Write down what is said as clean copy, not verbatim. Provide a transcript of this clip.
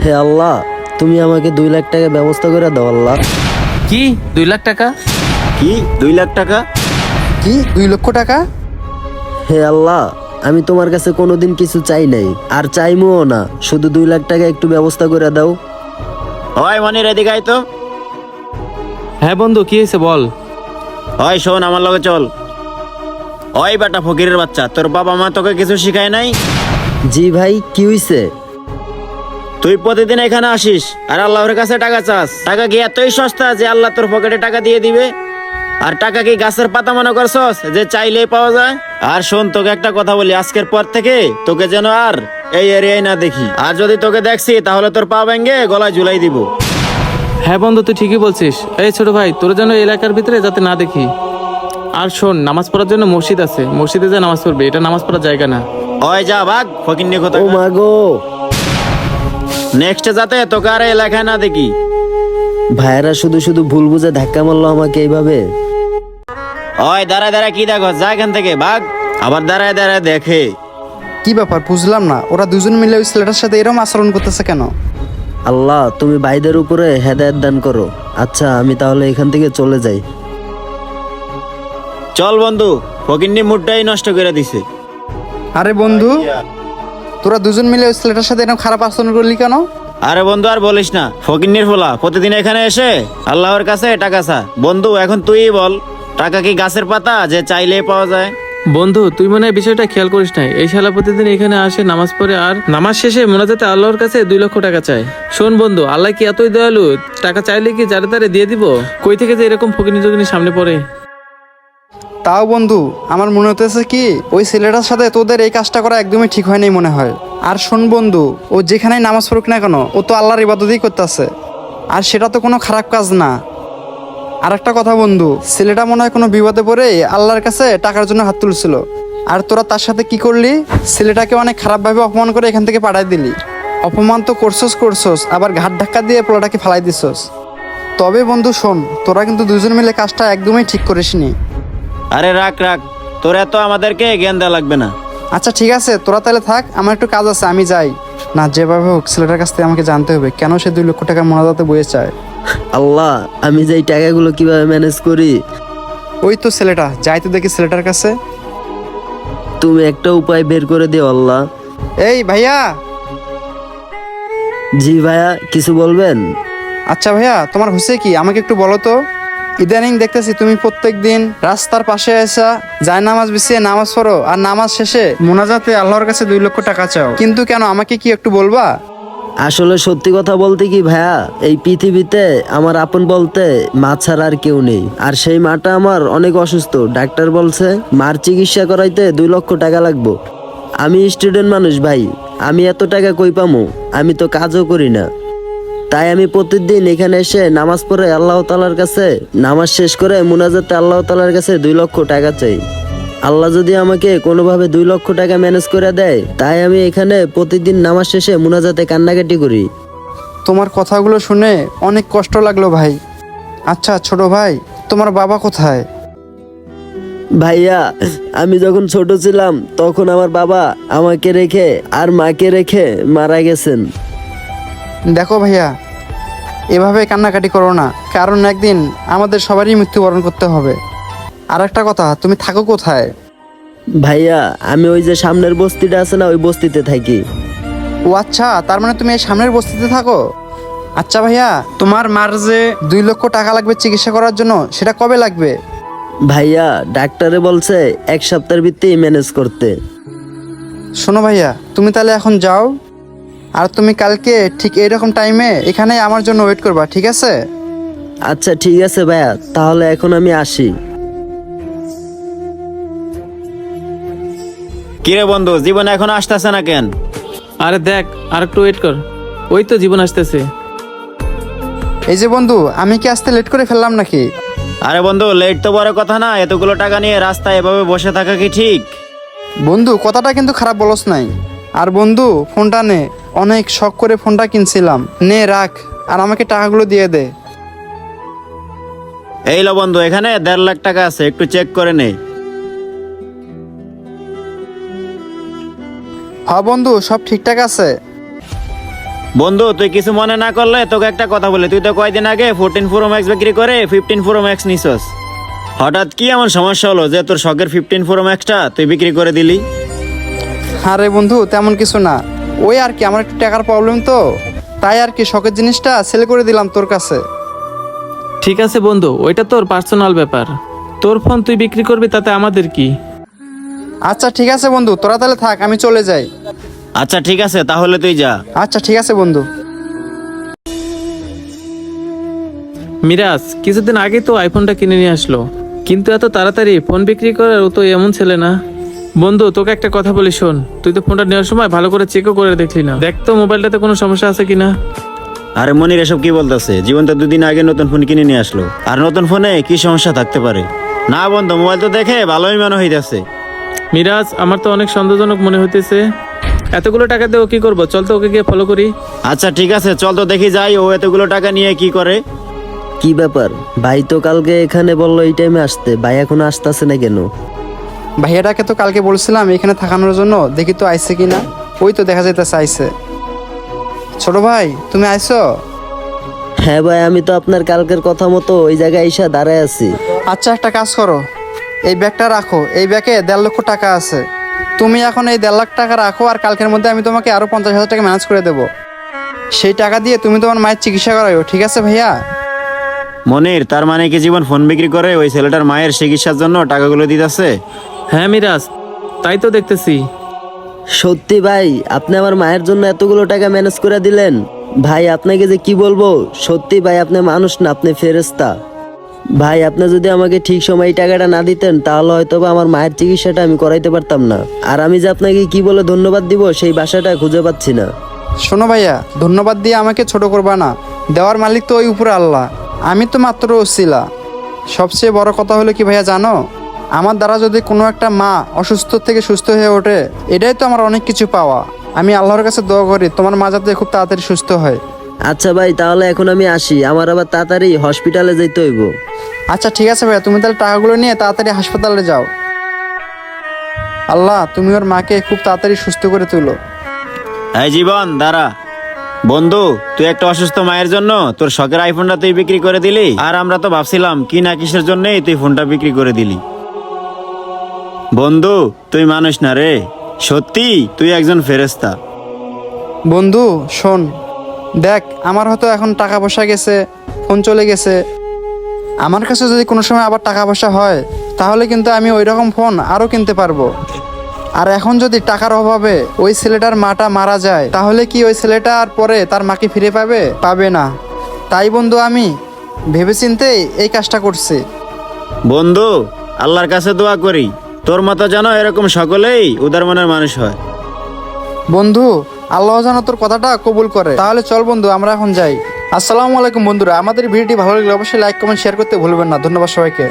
হে আল্লাহ, তুমি আমাকে 2 লাখ টাকা ব্যবস্থা করে দাও আল্লাহ। কি 2 লাখ টাকা? কি 2 লাখ টাকা? কি 2 লক্ষ টাকা? হে আল্লাহ, আমি তোমার কাছে কোনোদিন কিছু চাই নাই, আর চাইমুও না, শুধু 2 লাখ টাকা একটু ব্যবস্থা করে দাও। হয় মনির, এদিকে আয় তো। হ্যাঁ বন্ধু, কি হয়েছে বল। হয় শোন, আমার লগে চল। ওই বেটা ফকিরের বাচ্চা, তোর বাবা মা তোকে কিছু শিখায় নাই? জি ভাই, কি হইছে? তুই প্রতিদিন এখানে আসিস আর আল্লাহর কাছে টাকা চাস। টাকা কি এতই সস্তা যে আল্লাহ তোর পকেটে টাকা দিয়ে দিবে? আর টাকা কি গাছের পাতা মনে করছস যে চাইলেই পাওয়া যায়? আর শোন, তোকে একটা কথা বলি, আজকের পর থেকে তোকে যেন আর এই এরিয়ায় না দেখি। আর যদি তোকে দেখছি তাহলে তোর পা ভেঙে গলায় ঝুলাই দিব। হ্যাঁ বন্ধু, তুই ঠিকই বলছিস। এই ছোট ভাই, তোর যেন এই এলাকার ভিতরে যাতে না দেখি। আর শোন, নামাজ পড়ার জন্য মসজিদ আছে, মসজিদে যা নামাজ পড়বে, এটা নামাজ পড়ার জায়গা না। ওই যা ভাগ ফকির নিয়ে কথা। ও মা গো, নেক্সট যাতে তোকে আর এই এলাকায় না দেখি। ভাইয়েরা শুধু শুধু ভুল বুঝে ধাক্কা মারলো আমাকে এইভাবে। ওই দাঁড়ায় দাঁড়ায় কি দেখো, যা এখান থেকে ভাগ। আবার দাঁড়ায় দাঁড়ায় দেখে। কি ব্যাপার বুঝলাম না, ওরা দুজন মিলে ওই ছেলেটার সাথে এরকম আচরণ করতেছে কেন? আল্লাহ, তুমি ভাইদের উপরে হেদায়েত দান করো। আচ্ছা, আমি তাহলে এখান থেকে চলে যাই। চল বন্ধু, ফকিন্নি মুডটাই নষ্ট করে দিছে। আরে বন্ধু, তোরা দুজন মিলে ওই ছেলেটার সাথে এরকম খারাপ আচরণ করলি কেন? আরে বন্ধু আর বলিস না, ফকিন্নির ফোলা প্রতিদিন এখানে এসে আল্লাহর কাছে টাকা চা। বন্ধু এখন তুই বল, টাকা কি গাছের পাতা যে চাইলেই পাওয়া যায়? বন্ধু, তুই মনে হয় বিষয়টা খেয়াল করিস নাই। এই শালা প্রতিদিন এখানে আসে, নামাজ পড়ে, আর নামাজ শেষে মোনাজাতে আল্লাহর কাছে 2 লক্ষ টাকা চায়। শোন বন্ধু, আল্লাহ কি এতই দয়ালু? টাকা চাইলে কি যারে তারে দিয়ে দিব? কই থেকে যে এরকম ফকিনি জগিনি সামনে পড়ে। তাও বন্ধু, আমার মনে হতেছে কি ওই ছেলেটার সাথে তোদের এই কাজটা করা একদমই ঠিক হয়নি মনে হয়। আর শোন বন্ধু, ও যেখানেই নামাজ পড়ুক না কেন, ও তো আল্লাহর ইবাদতই করতেছে, আর সেটা তো কোনো খারাপ কাজ না। আর একটা কথা বন্ধু, ছেলেটা মনে হয় কোনো বিপদে পড়ে আল্লাহর কাছে টাকার জন্য হাত তুলছিল, আর তোরা তার সাথে কি করলি? ছেলেটাকে অনেক খারাপভাবে অপমান করে এখান থেকে পাঠাই দিলি। অপমান তো করছস, আবার ঘাট ধাক্কা দিয়ে পোলাটাকে ফালাই দিছস। তবে বন্ধু শোন, তোরা কিন্তু দুজন মিলে কাজটা একদমই ঠিক করিসনি। আরে রাখ রাখ, তোর এত আমাদেরকে জ্ঞান দেওয়া লাগবে না। আচ্ছা ঠিক আছে, তোরা তাহলে থাক, আমার একটু কাজ আছে, আমি যাই। না, যেভাবে হোক ছেলেটার কাছ থেকে আমাকে জানতে হবে কেন সে 2 লক্ষ টাকা মোনাজাতে বয়ে চায়। আল্লাহ, আমি যে এই টাকাগুলো কিভাবে ম্যানেজ করি? ওই তো ছেলেটা, যাই তো দেখি ছেলেটার কাছে। তুমি একটা উপায় বের করে দিও আল্লাহ। এই ভাইয়া। জি ভাইয়া, কিছু বলবেন? আচ্ছা ভাইয়া, তোমার হয়েছে কি আমাকে একটু বলো তো। ইদানিং দেখতেছি তুমি প্রত্যেক দিন রাস্তার পাশে এসে যায় নামাজ বিছিয়ে নামাজ পড়ো, আর নামাজ শেষে মোনাজাতে আল্লাহর কাছে 2 লক্ষ টাকা চাও, কিন্তু কেন আমাকে কি একটু বলবা? আসলে সত্যি কথা বলতে কি ভাইয়া, এই পৃথিবীতে আমার আপন বলতে মা ছাড়া আর কেউ নেই। আর সেই মাটা আমার অনেক অসুস্থ, ডাক্তার বলছে মার চিকিৎসা করাইতে 2 লক্ষ টাকা লাগবে। আমি স্টুডেন্ট মানুষ ভাই, আমি এত টাকা কই পামু? আমি তো কাজও করি না। তাই আমি প্রতিদিন এখানে এসে নামাজ পড়ে আল্লাহ তাআলার কাছে নামাজ শেষ করে মুনাজাতে আল্লাহ তাআলার কাছে 2 লক্ষ টাকা চাই। আল্লাহ যদি আমাকে কোনোভাবে 2 লক্ষ টাকা ম্যানেজ করে দেয়, তাই আমি এখানে প্রতিদিন নামাজ শেষে মুনাজাতে কান্নাকাটি করি। তোমার কথাগুলো শুনে অনেক কষ্ট লাগলো ভাই। আচ্ছা ছোট ভাই, তোমার বাবা কোথায়? ভাইয়া, আমি যখন ছোট ছিলাম তখন আমার বাবা আমাকে রেখে আর মাকে রেখে মারা গেছেন। দেখো ভাইয়া, এভাবে কান্নাকাটি করো না, কারণ একদিন আমাদের সবারই মৃত্যুবরণ করতে হবে। আর একটা কথা, তুমি থাকো কোথায়? ভাইয়া, আমি ওই যে সামনের বস্তিটা আছে না, ওই বস্তিতে থাকি। ও আচ্ছা, তার মানে তুমি এই সামনের বস্তিতে থাকো। আচ্ছা ভাইয়া, তোমার মার যে 2 লক্ষ টাকা লাগবে চিকিৎসা করার জন্য, সেটা কবে লাগবে? ভাইয়া, ডাক্তারে বলছে 1 সপ্তাহের ভিতরেই ম্যানেজ করতে। শোনো ভাইয়া, তুমি তাহলে এখন যাও, আর তুমি কালকে ঠিক এইরকম টাইমে এখানে আমার জন্য ওয়েট করবা, ঠিক আছে? আচ্ছা ঠিক আছে ভাইয়া, তাহলে এখন আমি আসি। কিরে বন্ধু, জীবন এখন আসতেছে না কেন? আরে দেখ, আর একটু ওয়েট কর, ওই তো জীবন আসতেছে। এই যে বন্ধু, আমি কি আসতে লেট করে ফেললাম নাকি? আরে বন্ধু, লেট তো বড় কথা না, এতগুলো টাকা নিয়ে রাস্তায় এভাবে বসে থাকা কি ঠিক? বন্ধু, কথাটা কিন্তু খারাপ বলস নাই। আর বন্ধু, ফোনটা নে, অনেক শখ করে ফোনটা কিনছিলাম, নে রাখ, আর আমাকে টাকাগুলো দিয়ে দে। এই লো বন্ধু, এখানে 1.5 লাখ টাকা আছে, একটু চেক করে নে। হ্যাঁ বন্ধু, সব ঠিকঠাক আছে। বন্ধু তুই কিছু মনে না করলে তোকে একটা কথা বলি, তুই তো কয়দিন আগে 14 Pro Max বিক্রি করে 15 Pro Max নিছস। হঠাৎ কি এমন সমস্যা হলো যে তোর শখের 15 Pro Maxটা তুই বিক্রি করে দিলি? আরে বন্ধু তেমন কিছু না, ওই আর কি আমার একটু টাকার প্রবলেম তো, তাই আর কি শখের জিনিসটা সেল করে দিলাম তোর কাছে। ঠিক আছে বন্ধু, ওইটা তোর পার্সোনাল ব্যাপার। তোর ফোন তুই বিক্রি করবি, তাতে আমাদের কি? আচ্ছা ঠিক আছে বন্ধু, তোরা তাহলে থাক, আমি চলে যাই। আচ্ছা ঠিক আছে, তাহলে তুই যা। আচ্ছা ঠিক আছে বন্ধু। মিরাজ কিছুদিন আগে তো আইফোনটা কিনে নিয়ে আসলো, কিন্তু এত তাড়াতাড়ি ফোন বিক্রি করার ও তো এমন ছেলে না। বন্ধু তোকে একটা কথা বলি শোন, তুই তো ফোনটা নেওয়ার সময় ভালো করে চেকও করে দেখলি না। দেখ তো মোবাইলটাতে কোনো সমস্যা আছে কিনা। আরে মনির এসব কি বলতেছে? জীবন তো 2 দিন আগে নতুন ফোন কিনে নিয়ে আসলো, আর নতুন ফোনে কি সমস্যা থাকতে পারে? না বন্ধু, মোবাইল তো দেখে ভালোই মনে হইতাছে। মিরাজ আমার তো অনেক সন্দেহজনক মনে হইতেছে। এতগুলো টাকা দিয়ে ও কি করবো? চল তো ওকে গিয়ে ফলো করি। আচ্ছা ঠিক আছে, চল তো দেখি যাই ও এতগুলো টাকা নিয়ে কি করে। কি ব্যাপার? ভাই তো কালকে এখানে বললো এই টাইমে আসতে, ভাই এখনো আসতেছে না কেন? ভাইয়াটাকে তো কালকে বলছিলাম এখানে থাকানোর জন্য, দেখি তো আইছে কিনা। ওই তো দেখা যাইতেছে আইছে। ছোট ভাই তুমি আইছো? হ্যাঁ ভাই, আমি তো আপনার কালকের কথা মতো ওই জায়গায় এসে দাঁড়ায় আছি। আচ্ছা একটা কাজ করো, এই ব্যাগটা রাখো, এই ব্যাগে 1.5 লক্ষ টাকা আছে। তুমি এখন এই 1.5 লাখ টাকা রাখো, আর কালকের মধ্যে আমি তোমাকে আরো 50,000 টাকা ম্যানেজ করে দেবো। সেই টাকা দিয়ে তুমি তোমার মায়ের চিকিৎসা করাইও, ঠিক আছে ভাইয়া? মনির, তার মানে কি জীবন ফোন বিক্রি করে ওই ছেলেটার মায়ের চিকিৎসার জন্য টাকাগুলো দিতেছে? হ্যাঁ মিরাজ, তাই তো দেখতেছি। সত্যি ভাই, আপনি আমার মায়ের জন্য এতগুলো টাকা ম্যানেজ করে দিলেন? ভাই আপনাকে যে কি বলবো, সত্যি ভাই আপনি মানুষ না, আপনি ফেরেশতা। ভাই আপনি যদি আমাকে ঠিক সময় এই টাকাটা না দিতেন, তাহলে হয়তো বা আমার মায়ের চিকিৎসাটা আমি করাইতে পারতাম না। আর আমি যে আপনাকে কি বলে ধন্যবাদ দিব সেই ভাষাটা খুঁজে পাচ্ছি না। শোনো ভাইয়া, ধন্যবাদ দিয়ে আমাকে ছোট করবা না, দেওয়ার মালিক তো ওই উপরে আল্লাহ, আমি তো মাত্র ওসিলা। সবচেয়ে বড় কথা হলো কি ভাইয়া জানো, আমার দ্বারা যদি কোনো একটা মা অসুস্থ থেকে সুস্থ হয়ে ওঠে, এটাই তো আমার অনেক কিছু পাওয়া। আমি আল্লাহর কাছে দোয়া করি তোমার মা যাতে খুব তাড়াতাড়ি সুস্থ হয়। আচ্ছা ভাই, তাহলে এখন আমি আসি, আমার আবার তাড়াতাড়ি হসপিটালে যেতে হইব। আচ্ছা ঠিক আছে ভাইয়া, তুমি তাহলে টাকাগুলো নিয়ে তাড়াতাড়ি হাসপাতালে যাও। আল্লাহ তুমি ওর মাকে খুব তাড়াতাড়ি সুস্থ করে তুলো। এই জীবন দাঁড়া। বন্ধু, তুই একটা অসুস্থ মায়ের জন্য তোর শখের আইফোনটা তুই বিক্রি করে দিলি, আর আমরা তো ভাবছিলাম কি না কিসের জন্যই তুই ফোনটা বিক্রি করে দিলি। বন্ধু তুই মানুষ না রে, সত্যি তুই একজন ফেরেশতা। বন্ধু শোন, দেখ আমার হয়তো এখন টাকা পয়সা গেছে, ফোন চলে গেছে, আমার কাছে যদি কোনো সময় আবার টাকা পয়সা হয়, তাহলে কিন্তু আমি ওই রকম ফোন আরও কিনতে পারবো। আর এখন যদি টাকার অভাবে ওই ছেলেটার মাটা মারা যায়, তাহলে কি ওই ছেলেটা আর পরে তার মাকে ফিরে পাবে? পাবে না। তাই বন্ধু আমি ভেবেচিন্তেই এই কাজটা করছি। বন্ধু আল্লাহর কাছে দোয়া করি তোর মতো যেন এরকম সকলেই উদার মনের মানুষ হয়। বন্ধু আল্লাহ যেন তোর কথাটা কবুল করে। তাহলে চল বন্ধু আমরা এখন যাই। আসসালামু আলাইকুম বন্ধুরা, আমাদের ভিডিওটি ভালো লাগলে অবশ্যই লাইক কমেন্ট শেয়ার করতে ভুলবেন না। ধন্যবাদ সবাইকে।